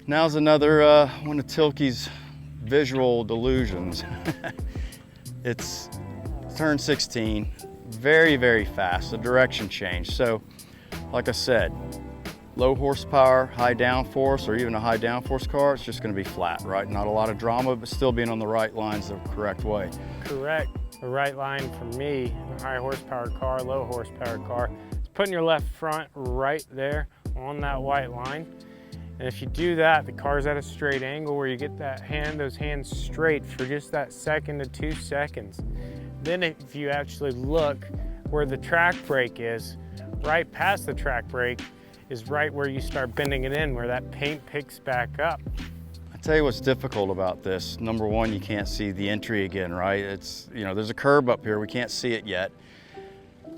Now's another one of Tilke's visual delusions. It's turn 16, very, very fast, the direction change. So, like I said, low horsepower, high downforce, or even a high downforce car, it's just gonna be flat, right? Not a lot of drama, but still being on the right lines the correct way. Correct. The right line for me, a high horsepower car, low horsepower car, is putting your left front right there on that white line. And if you do that, the car's at a straight angle where you get those hands straight for just that 1 to 2 seconds. Then if you actually look where the track brake is, right past the track brake is right where you start bending it in, where that paint picks back up. I tell you what's difficult about this. Number one, you can't see the entry again, right? It's, there's a curb up here, we can't see it yet.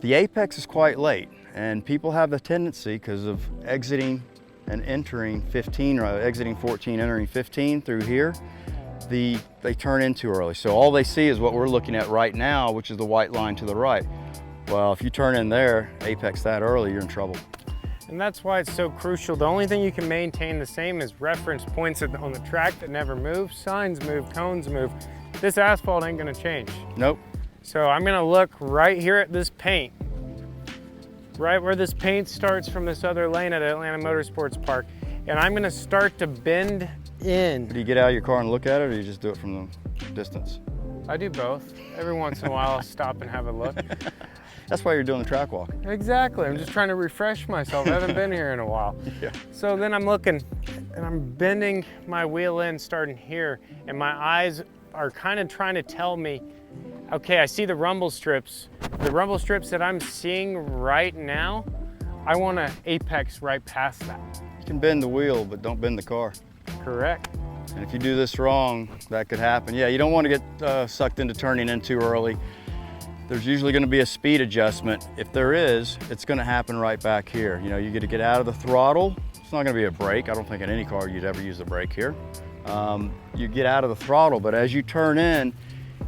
The apex is quite late, and people have the tendency, because of exiting and entering 15, or exiting 14, entering 15 through here, they turn in too early. So all they see is what we're looking at right now, which is the white line to the right. Well, if you turn in there, apex that early, you're in trouble. And that's why it's so crucial. The only thing you can maintain the same is reference points on the track that never move. Signs move, cones move. This asphalt ain't gonna change. Nope. So I'm gonna look right here at this paint, right where this paint starts from this other lane at Atlanta Motorsports Park, and I'm gonna start to bend in. Do you get out of your car and look at it, or you just do it from the distance? I do both. Every once in a while I'll stop and have a look. That's why you're doing the track walk. Exactly, I'm just trying to refresh myself. I haven't been here in a while. Yeah. So then I'm looking and I'm bending my wheel in starting here, and my eyes are kind of trying to tell me, okay, I see the rumble strips. The rumble strips that I'm seeing right now, I want to apex right past that. You can bend the wheel, but don't bend the car. Correct. And if you do this wrong, that could happen. Yeah, you don't want to get sucked into turning in too early. There's usually going to be a speed adjustment. If there is, it's going to happen right back here. You get to get out of the throttle. It's not going to be a brake. I don't think in any car you'd ever use the brake here. You get out of the throttle, but as you turn in,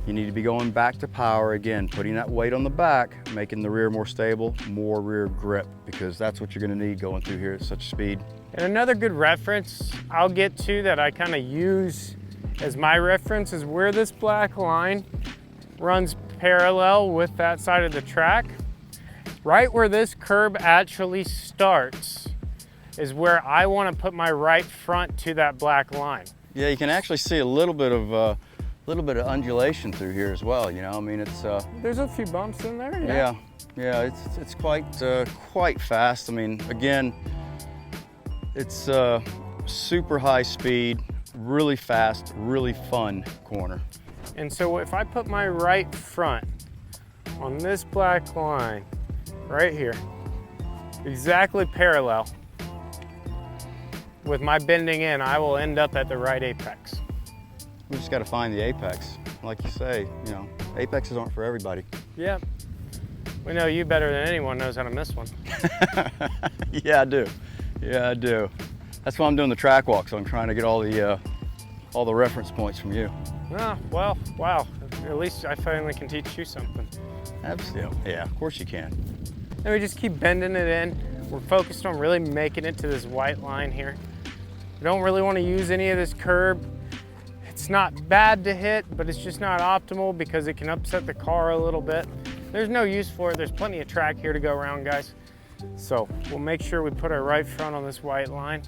you need to be going back to power again, putting that weight on the back, making the rear more stable, more rear grip, because that's what you're going to need going through here at such speed. And another good reference I'll get to that I kind of use as my reference is where this black line runs parallel with that side of the track. Right where this curb actually starts is where I want to put my right front to that black line. Yeah, you can actually see a little bit of undulation through here as well. I mean, it's there's a few bumps in there. Yeah, it's quite fast. I mean, again, it's super high speed, really fast, really fun corner. And so if I put my right front on this black line right here, exactly parallel with my bending in, I will end up at the right apex. We just got to find the apex. Like you say, apexes aren't for everybody. Yep. We know you better than anyone knows how to miss one. Yeah, I do. Yeah, I do. That's why I'm doing the track walk, so I'm trying to get all the reference points from you. Ah, well, wow. At least I finally can teach you something. Absolutely. Yeah, of course you can. And we just keep bending it in. We're focused on really making it to this white line here. We don't really want to use any of this curb. It's not bad to hit, but it's just not optimal because it can upset the car a little bit. There's no use for it. There's plenty of track here to go around, guys. So we'll make sure we put our right front on this white line.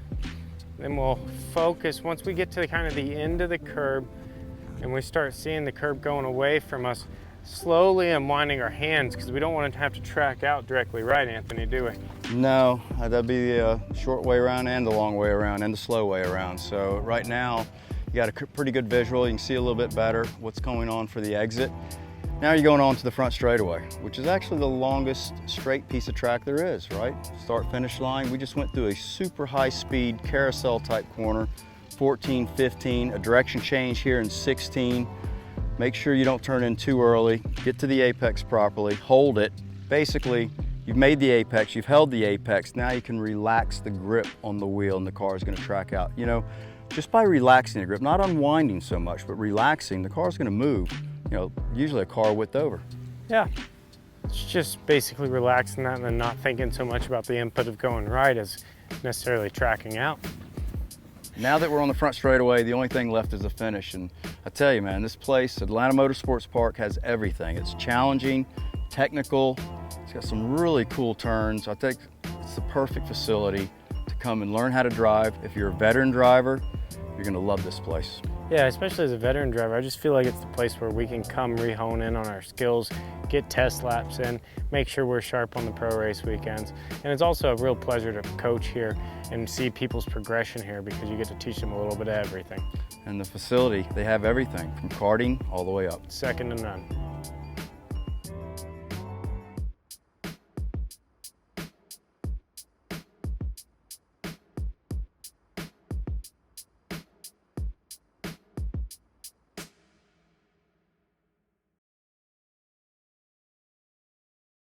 Then we'll focus once we get to kind of the end of the curb and we start seeing the curb going away from us, slowly unwinding our hands because we don't want to have to track out directly right, Anthony, do we? No, that'd be the short way around and the long way around and the slow way around. So right now, you got a pretty good visual. You can see a little bit better what's going on for the exit. Now you're going on to the front straightaway, which is actually the longest straight piece of track there is, right? Start finish line. We just went through a super high speed carousel type corner, 14, 15, a direction change here in 16. Make sure you don't turn in too early. Get to the apex properly, hold it. Basically, you've made the apex, you've held the apex. Now you can relax the grip on the wheel and the car is gonna track out. Just by relaxing the grip, not unwinding so much, but relaxing, the car's gonna move. Usually a car width over. Yeah, it's just basically relaxing that and then not thinking so much about the input of going right as necessarily tracking out. Now that we're on the front straightaway, the only thing left is the finish. And I tell you, man, this place, Atlanta Motorsports Park, has everything. It's challenging, technical. It's got some really cool turns. I think it's the perfect facility to come and learn how to drive. If you're a veteran driver, you're gonna love this place. Yeah, especially as a veteran driver, I just feel like it's the place where we can come re-hone in on our skills, get test laps in, make sure we're sharp on the pro race weekends. And it's also a real pleasure to coach here and see people's progression here because you get to teach them a little bit of everything. And the facility, they have everything from karting all the way up. Second to none.